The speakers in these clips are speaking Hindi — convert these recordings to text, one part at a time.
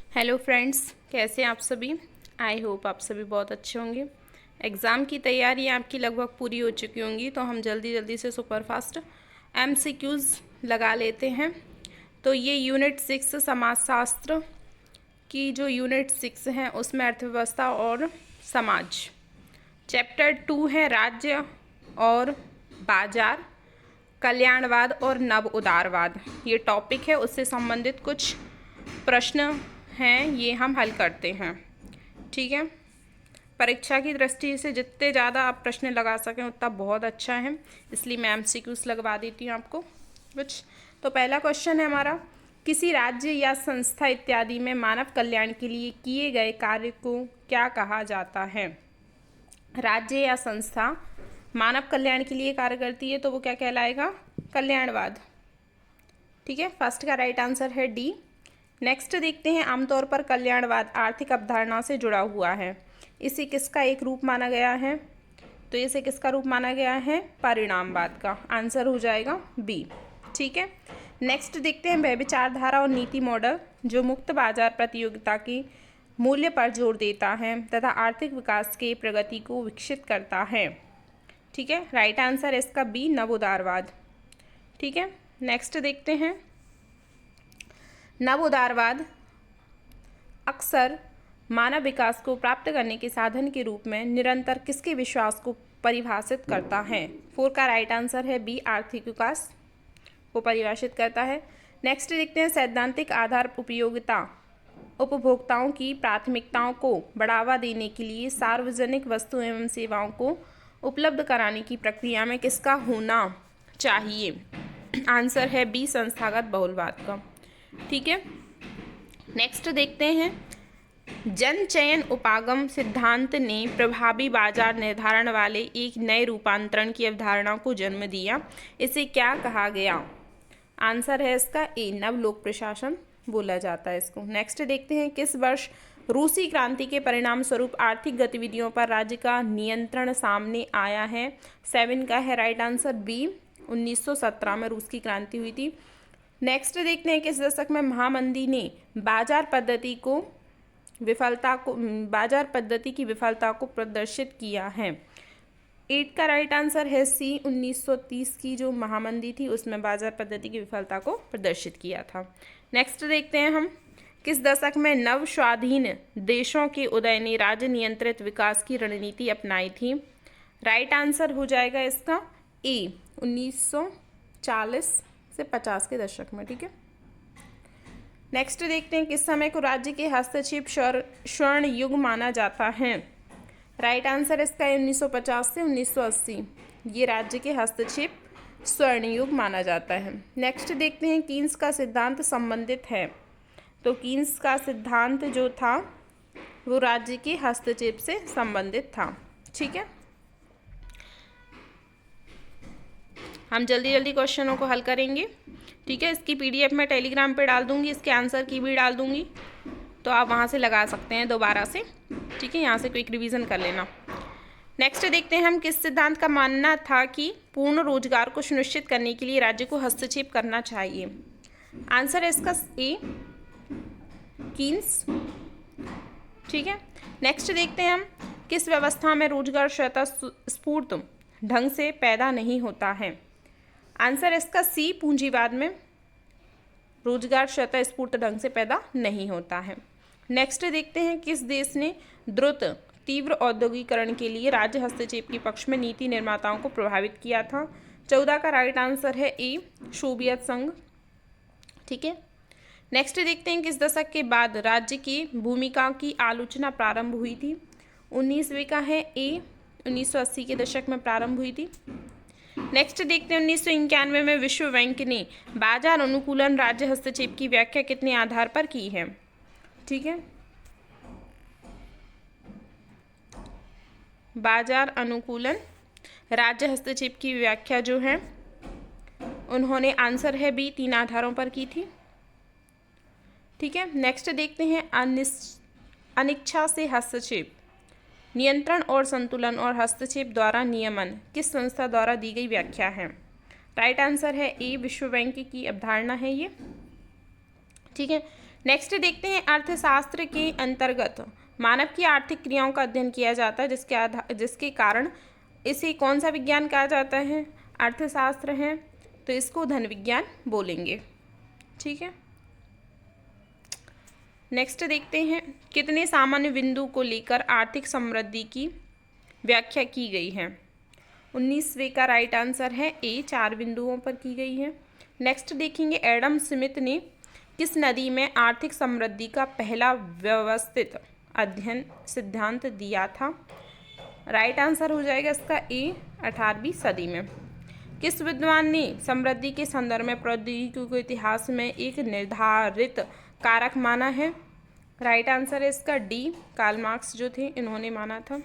हेलो फ्रेंड्स, कैसे हैं आप सभी। आई होप आप सभी बहुत अच्छे होंगे। एग्ज़ाम की तैयारी आपकी लगभग पूरी हो चुकी होंगी, तो हम जल्दी जल्दी से सुपरफास्ट एमसीक्यूज़ लगा लेते हैं। तो ये यूनिट 6 समाजशास्त्र की जो यूनिट 6 है उसमें अर्थव्यवस्था और समाज, चैप्टर 2 है राज्य और बाजार, कल्याणवाद और नव उदारवाद। ये टॉपिक है, उससे संबंधित कुछ प्रश्न हैं, ये हम हल करते हैं। ठीक है, परीक्षा की दृष्टि से जितने ज़्यादा आप प्रश्न लगा सकें उतना बहुत अच्छा है, इसलिए मैं एमसीक्यूज लगवा देती हूँ आपको कुछ। तो पहला क्वेश्चन है हमारा, किसी राज्य या संस्था इत्यादि में मानव कल्याण के लिए किए गए कार्य को क्या कहा जाता है। राज्य या संस्था मानव कल्याण के लिए कार्य करती है तो वो क्या कहलाएगा, कल्याणवाद। ठीक है, फर्स्ट का राइट आंसर है डी। नेक्स्ट देखते हैं, आमतौर पर कल्याणवाद आर्थिक अवधारणा से जुड़ा हुआ है, इसे किसका एक रूप माना गया है। तो इसे किसका रूप माना गया है, परिणामवाद का। आंसर हो जाएगा बी। ठीक है, नेक्स्ट देखते हैं, वह विचारधारा और नीति मॉडल जो मुक्त बाजार प्रतियोगिता के मूल्य पर जोर देता है तथा आर्थिक विकास के प्रगति को विकसित करता है। ठीक है, राइट आंसर है इसका बी, नवोदारवाद। ठीक है, नेक्स्ट देखते हैं, नव उदारवाद अक्सर मानव विकास को प्राप्त करने के साधन के रूप में निरंतर किसके विश्वास को परिभाषित करता है। 4 का राइट आंसर है बी, आर्थिक विकास को परिभाषित करता है। नेक्स्ट देखते हैं, सैद्धांतिक आधार उपयोगिता उपभोक्ताओं की प्राथमिकताओं को बढ़ावा देने के लिए सार्वजनिक वस्तु एवं सेवाओं को उपलब्ध कराने की प्रक्रिया में किसका होना चाहिए। आंसर है बी, संस्थागत बहुलवाद का। ठीक है, नेक्स्ट देखते हैं, जन चयन उपागम सिद्धांत ने प्रभावी बाजार निर्धारण वाले एक नए रूपांतरण की अवधारणा को जन्म दिया, इसे क्या कहा गया। आंसर है इसका ए, नव लोक प्रशासन बोला जाता है इसको। नेक्स्ट देखते हैं, किस वर्ष रूसी क्रांति के परिणाम स्वरूप आर्थिक गतिविधियों पर राज्य का नियंत्रण सामने आया है। 7 का है राइट आंसर बी, 1917 में रूस की क्रांति हुई थी। नेक्स्ट देखते हैं, किस दशक में महामंदी ने बाजार पद्धति की विफलता को प्रदर्शित किया है। 8 का राइट आंसर है सी, 1930 की जो महामंदी थी उसमें बाजार पद्धति की विफलता को प्रदर्शित किया था। नेक्स्ट देखते हैं हम, किस दशक में नव स्वाधीन देशों के उदय ने राज्य नियंत्रित विकास की रणनीति अपनाई थी। राइट आंसर हो जाएगा इसका ए, 1940 से 50 के दशक में। ठीक है, नेक्स्ट देखते हैं, किस समय को राज्य के हस्तक्षेप स्वर्ण युग माना जाता है। राइट आंसर इसका है 1950 से 1980, ये राज्य के हस्तक्षेप स्वर्ण युग माना जाता है। नेक्स्ट देखते हैं, कीन्स का सिद्धांत संबंधित है। तो कीन्स का सिद्धांत जो था वो राज्य के हस्तक्षेप से संबंधित था। ठीक है, हम जल्दी जल्दी क्वेश्चनों को हल करेंगे। ठीक है, इसकी पीडीएफ मैं टेलीग्राम पे डाल दूंगी, इसके आंसर की भी डाल दूंगी, तो आप वहाँ से लगा सकते हैं दोबारा से। ठीक है, यहाँ से क्विक रिवीजन कर लेना। नेक्स्ट देखते हैं, हम किस सिद्धांत का मानना था कि पूर्ण रोजगार को सुनिश्चित करने के लिए राज्य को हस्तक्षेप करना चाहिए। आंसर है इसका ए, कीन्स। ठीक है, नेक्स्ट देखते हैं, हम किस व्यवस्था में रोजगार स्वतःस्फूर्त ढंग से पैदा नहीं होता है। आंसर इसका सी, पूंजीवाद में रोजगार स्वतःस्फूर्त ढंग से पैदा नहीं होता है। नेक्स्ट देखते हैं, किस देश ने द्रुत तीव्र औद्योगिकरण के लिए राज्य हस्तक्षेप के पक्ष में नीति निर्माताओं को प्रभावित किया था। 14 का राइट आंसर है ए, सोवियत संघ। ठीक है, नेक्स्ट देखते हैं, किस दशक के बाद राज्य की भूमिका की आलोचना प्रारंभ हुई थी। 19वें का है ए, 1980 के दशक में प्रारंभ हुई थी। नेक्स्ट देखते हैं, 1991 में विश्व बैंक ने बाजार अनुकूलन राज्य हस्तक्षेप की व्याख्या कितने आधार पर की है। ठीक है, बाजार अनुकूलन राज्य हस्तक्षेप की व्याख्या जो है उन्होंने, आंसर है बी, 3 आधारों पर की थी। ठीक है, नेक्स्ट देखते हैं, अनिच्छा से हस्तक्षेप, नियंत्रण और संतुलन और हस्तक्षेप द्वारा नियमन किस संस्था द्वारा दी गई व्याख्या है। राइट आंसर है ए, विश्व बैंक की अवधारणा है ये। ठीक है, नेक्स्ट देखते हैं अर्थशास्त्र के अंतर्गत मानव की आर्थिक क्रियाओं का अध्ययन किया जाता है जिसके कारण इसे कौन सा विज्ञान कहा जाता है, अर्थशास्त्र है, तो इसको धन विज्ञान बोलेंगे। ठीक है। नेक्स्ट देखते हैं कितने सामान्य बिंदु को लेकर आर्थिक समृद्धि की व्याख्या की गई है। 19वें का राइट आंसर है ए, 4 बिंदुओं पर की गई है। नेक्स्ट देखेंगे एडम स्मिथ ने किस नदी में आर्थिक समृद्धि का पहला व्यवस्थित अध्ययन सिद्धांत दिया था। राइट आंसर हो जाएगा इसका ए, 18वीं सदी में। किस विद्वान ने समृद्धि के संदर्भ में प्रौद्योगिकी को इतिहास में एक निर्धारित कारक माना है। राइट आंसर है इसका डी, कार्ल मार्क्स जो थे इन्होंने माना था।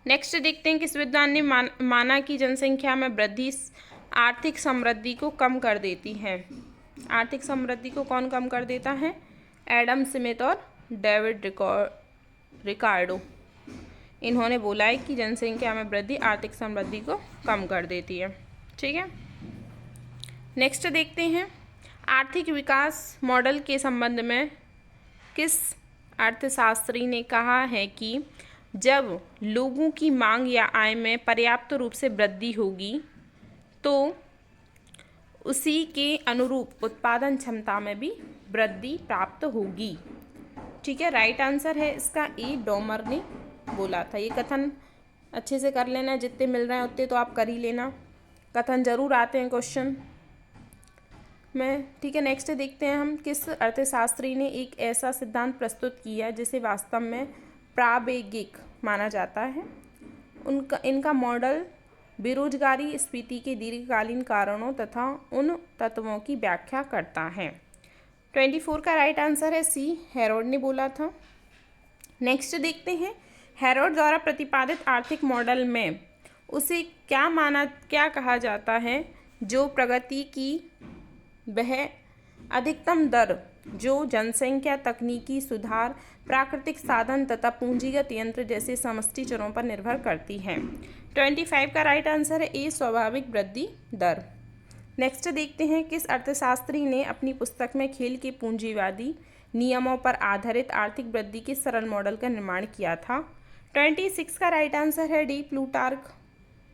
नेक्स्ट देखते हैं किस विद्वान ने माना कि जनसंख्या में वृद्धि आर्थिक समृद्धि को कम कर देती है। आर्थिक समृद्धि को कौन कम कर देता है, एडम स्मिथ और डेविड रिकार्डो, इन्होंने बोला है कि जनसंख्या में वृद्धि आर्थिक समृद्धि को कम कर देती है। ठीक है। नेक्स्ट देखते हैं आर्थिक विकास मॉडल के संबंध में किस अर्थशास्त्री ने कहा है कि जब लोगों की मांग या आय में पर्याप्त रूप से वृद्धि होगी तो उसी के अनुरूप उत्पादन क्षमता में भी वृद्धि प्राप्त होगी। ठीक है। राइट आंसर है इसका ए, डोमर ने बोला था। ये कथन अच्छे से कर लेना, जितने मिल रहे हैं उतने तो आप कर ही लेना, कथन जरूर आते हैं क्वेश्चन में। ठीक है। नेक्स्ट देखते हैं हम किस अर्थशास्त्री ने एक ऐसा सिद्धांत प्रस्तुत किया जिसे वास्तव में प्रावेगिक माना जाता है। इनका मॉडल बेरोजगारी स्फीति के दीर्घकालीन कारणों तथा उन तत्वों की व्याख्या करता है। 24 का राइट आंसर है सी, हेरोड ने बोला था। नेक्स्ट देखते हैं हेरोड द्वारा प्रतिपादित आर्थिक मॉडल में उसे क्या कहा जाता है जो प्रगति की वह अधिकतम दर जो जनसंख्या, तकनीकी सुधार, प्राकृतिक साधन तथा पूंजीगत यंत्र जैसे समष्टि चरों पर निर्भर करती है। 25 का राइट आंसर है ए, स्वाभाविक वृद्धि दर। नेक्स्ट देखते हैं किस अर्थशास्त्री ने अपनी पुस्तक में खेल के पूंजीवादी नियमों पर आधारित आर्थिक वृद्धि के सरल मॉडल का निर्माण किया था। 26 का राइट आंसर है डी, प्लूटार्क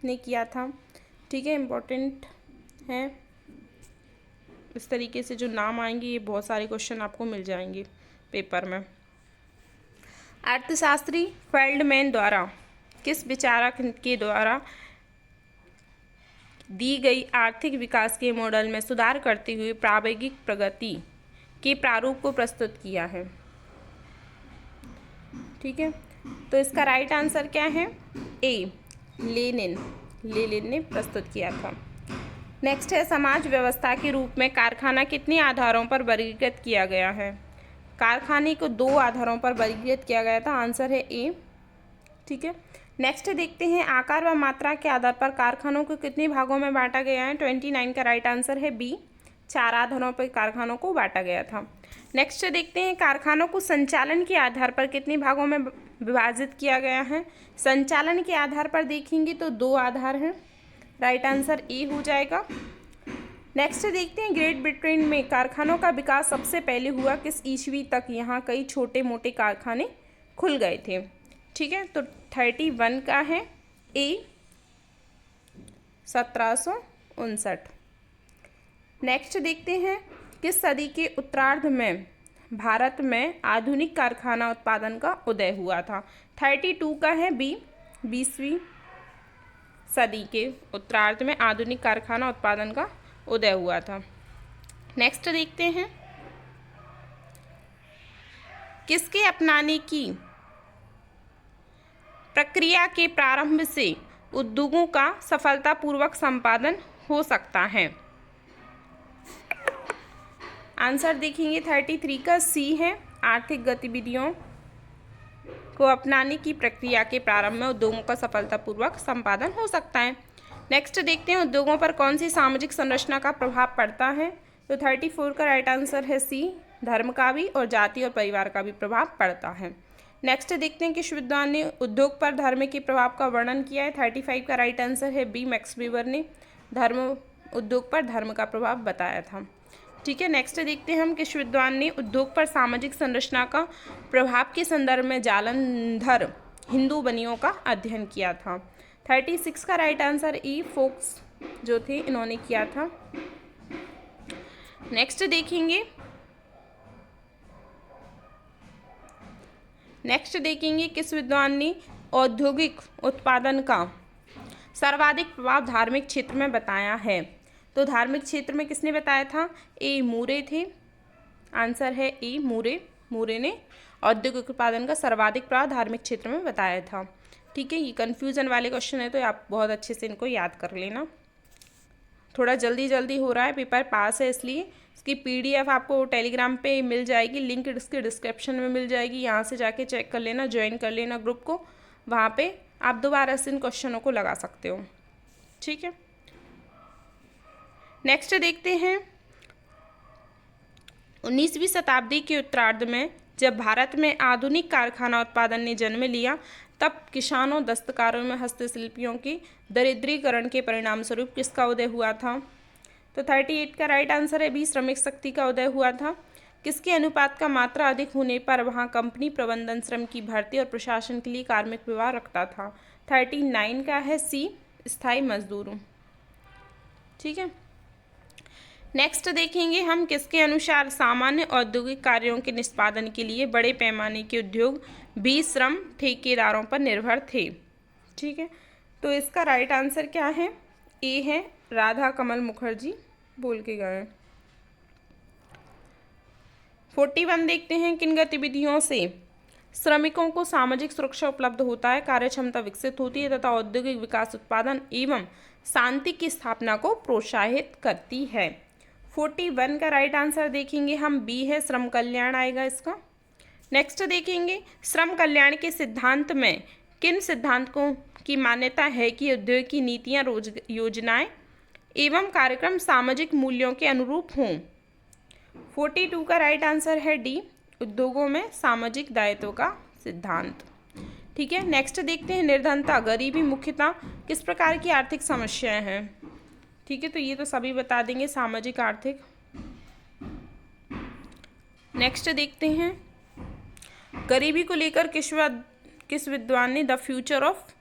ने किया था। ठीक है। इम्पोर्टेंट है, इस तरीके से जो नाम आएंगे ये बहुत सारे क्वेश्चन आपको मिल जाएंगे पेपर में। अर्थशास्त्री फेल्डमैन द्वारा किस विचारक के द्वारा दी गई आर्थिक विकास के मॉडल में सुधार करते हुए प्रावेगिक प्रगति के प्रारूप को प्रस्तुत किया है। ठीक है। तो इसका राइट आंसर क्या है, ए, लेनिन ने प्रस्तुत किया था। नेक्स्ट है समाज व्यवस्था के रूप में कारखाना कितने आधारों पर वर्गीकृत किया गया है। कारखाने को 2 आधारों पर वर्गीकृत किया गया था। आंसर है ए। ठीक है। नेक्स्ट देखते हैं आकार व मात्रा के आधार पर कारखानों को कितने भागों में बांटा गया है। 29 का राइट आंसर है बी, 4 आधारों पर कारखानों को बांटा गया था। नेक्स्ट देखते हैं कारखानों को संचालन के आधार पर कितने भागों में विभाजित किया गया है। संचालन के आधार पर देखेंगे तो 2 आधार हैं। राइट आंसर ए हो जाएगा। नेक्स्ट देखते हैं ग्रेट ब्रिटेन में कारखानों का विकास सबसे पहले हुआ किस ईस्वी तक। यहाँ कई छोटे मोटे कारखाने खुल गए थे। ठीक है। तो 31 का है ए, 1759। नेक्स्ट देखते हैं किस सदी के उत्तरार्ध में भारत में आधुनिक कारखाना उत्पादन का उदय हुआ था। 32 का है बी, 20वीं सदी के उत्तरार्ध में आधुनिक कारखाना उत्पादन का उदय हुआ था। नेक्स्ट देखते हैं किसके अपनाने की प्रक्रिया के प्रारंभ से उद्योगों का सफलतापूर्वक संपादन हो सकता है। आंसर देखेंगे 33 का सी है, आर्थिक गतिविधियों को अपनाने की प्रक्रिया के प्रारंभ में उद्योगों का सफलतापूर्वक संपादन हो सकता है। नेक्स्ट देखते हैं उद्योगों पर कौन सी सामाजिक संरचना का प्रभाव पड़ता है। तो 34 का राइट आंसर है सी, धर्म का भी और जाति और परिवार का भी प्रभाव पड़ता है। नेक्स्ट देखते हैं किस विद्वान ने उद्योग पर धर्म के प्रभाव का वर्णन किया है। 35 का राइट आंसर है बी, मैक्स वीबर ने उद्योग पर धर्म का प्रभाव बताया था। ठीक है, नेक्स्ट देखते हैं हम किस विद्वान ने उद्योग पर सामाजिक संरचना का प्रभाव के संदर्भ में जालंधर हिंदू बनियों का अध्ययन किया था। 36 का राइट आंसर ई फोक्स जो थे इन्होंने किया था। नेक्स्ट देखेंगे किस विद्वान ने औद्योगिक उत्पादन का सर्वाधिक प्रभाव धार्मिक क्षेत्र में बताया है। तो धार्मिक क्षेत्र में किसने बताया था? ए मूरे थे। आंसर है ए मूरे ने औद्योगिक उत्पादन का सर्वाधिक प्रभाव धार्मिक क्षेत्र में बताया था। ठीक है, ये कन्फ्यूजन वाले क्वेश्चन है तो आप बहुत अच्छे से इनको याद कर लेना। थोड़ा जल्दी हो रहा है, पेपर पास है इसलिए इसकी PDF आपको टेलीग्राम पे मिल जाएगी, लिंक इसके डिस्क्रिप्शन में मिल जाएगी, यहाँ से जाके चेक कर लेना, ज्वाइन कर लेना ग्रुप को, वहाँ पे आप दोबारा से इन क्वेश्चनों को लगा सकते हो। ठीक है, नेक्स्ट देखते हैं 19वीं शताब्दी के उत्तरार्ध में जब भारत में आधुनिक कारखाना उत्पादन ने जन्म लिया तब किसानों, दस्तकारों में हस्तशिल्पियों के दरिद्रीकरण के परिणाम स्वरूप किसका उदय हुआ था? तो 38 का राइट आंसर है बी श्रमिक शक्ति का उदय हुआ था। किसके अनुपात का मात्रा अधिक होने पर वहाँ कंपनी प्रबंधन श्रम की भर्ती और प्रशासन के लिए कार्मिक विभाग रखता था? 39 का है सी स्थायी मजदूरों। ठीक है, नेक्स्ट देखेंगे हम किसके अनुसार सामान्य औद्योगिक कार्यों के निष्पादन के लिए बड़े पैमाने के उद्योग भी श्रम ठेकेदारों पर निर्भर थे। ठीक है, तो इसका राइट आंसर क्या है? ए है राधा कमल मुखर्जी बोल के गए। 41 देखते हैं किन गतिविधियों से श्रमिकों को सामाजिक सुरक्षा उपलब्ध होता है, कार्यक्षमता विकसित होती है तथा औद्योगिक विकास, उत्पादन एवं शांति की स्थापना को प्रोत्साहित करती है। 41 का राइट आंसर देखेंगे हम बी है श्रम कल्याण आएगा इसका। नेक्स्ट देखेंगे श्रम कल्याण के सिद्धांत में किन सिद्धांतों की मान्यता है कि उद्योग की नीतियाँ, योजनाएं एवं कार्यक्रम सामाजिक मूल्यों के अनुरूप हों? 42 का राइट आंसर है डी उद्योगों में सामाजिक दायित्व का सिद्धांत। ठीक है, नेक्स्ट देखते हैं निर्धनता, गरीबी मुख्यतः किस प्रकार की आर्थिक समस्याएं हैं? ठीक है, तो ये तो सभी बता देंगे, सामाजिक आर्थिक। नेक्स्ट देखते हैं गरीबी को लेकर किस विद्वान ने द फ्यूचर ऑफ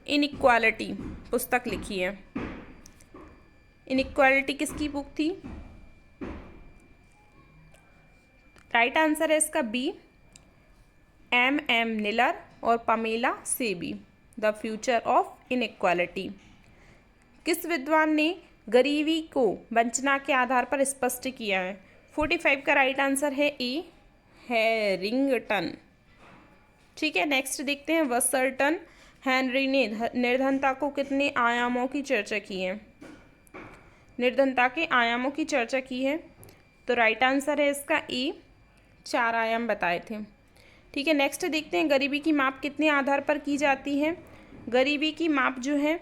इनइक्वालिटी पुस्तक लिखी है? इनइक्वालिटी किसकी बुक थी? राइट आंसर है इसका बी M निलर और Pamela SEBI, the future of inequality. किस विद्वान ने गरीबी को वंचना के आधार पर स्पष्ट किया है? 45 का राइट आंसर है ए हैरिंगटन। ठीक है, नेक्स्ट देखते हैं वर्सर्टन हेनरी ने निर्धनता को कितने आयामों की चर्चा की है? निर्धनता के आयामों की चर्चा की है, तो राइट आंसर है इसका ए 4 आयाम बताए थे। ठीक है, नेक्स्ट देखते हैं गरीबी की माप कितने आधार पर की जाती है? गरीबी की माप जो है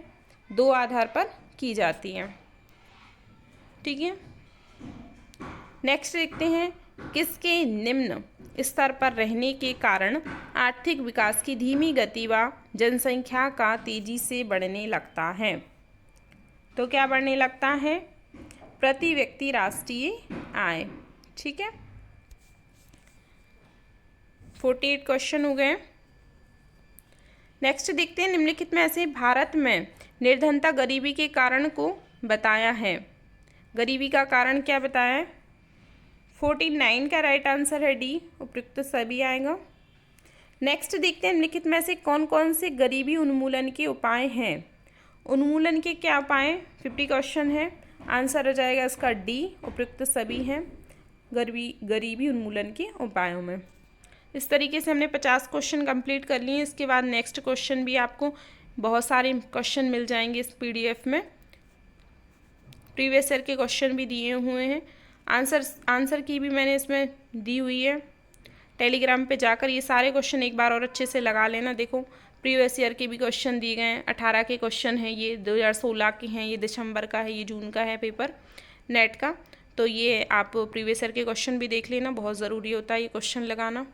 2 आधार पर की जाती है। ठीक है, नेक्स्ट देखते हैं किसके निम्न स्तर पर रहने के कारण आर्थिक विकास की धीमी गति व जनसंख्या का तेजी से बढ़ने लगता है? तो क्या बढ़ने लगता है? प्रति व्यक्ति राष्ट्रीय आय। ठीक है, 48 क्वेश्चन हो गए। नेक्स्ट देखते हैं निम्नलिखित में से भारत में निर्धनता गरीबी के कारण को बताया है? गरीबी का कारण क्या बताया है? 49 का राइट आंसर है डी उपयुक्त सभी आएगा। नेक्स्ट देखते हैं निम्नलिखित में से कौन कौन से गरीबी उन्मूलन के उपाय हैं? उन्मूलन के क्या उपाय? 50 क्वेश्चन है, आंसर हो जाएगा इसका डी उपयुक्त सभी हैं गरीबी उन्मूलन के उपायों में। इस तरीके से हमने 50 क्वेश्चन कंप्लीट कर लिए। इसके बाद नेक्स्ट क्वेश्चन भी आपको बहुत सारे क्वेश्चन मिल जाएंगे इस PDF में। प्रीवियस ईयर के क्वेश्चन भी दिए हुए हैं, आंसर की भी मैंने इसमें दी हुई है। टेलीग्राम पे जाकर ये सारे क्वेश्चन एक बार और अच्छे से लगा लेना। देखो प्रीवियस ईयर के भी क्वेश्चन दिए गए हैं, 18 के क्वेश्चन हैं, ये 2016 के हैं, ये दिसंबर का है, ये जून का है पेपर नेट का। तो ये आप प्रीवियस ईयर के क्वेश्चन भी देख लेना, बहुत ज़रूरी होता है ये क्वेश्चन लगाना।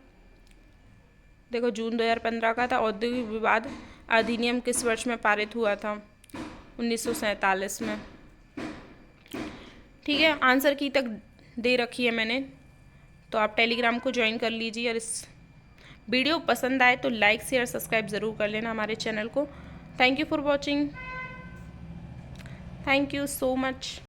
देखो जून 2015 का था। औद्योगिक विवाद अधिनियम किस वर्ष में पारित हुआ था? 1947 में। ठीक है, आंसर की तक दे रखी है मैंने, तो आप टेलीग्राम को ज्वाइन कर लीजिए। और इस वीडियो पसंद आए तो लाइक शेयर सब्सक्राइब ज़रूर कर लेना हमारे चैनल को। Thank you for watching, thank you so much.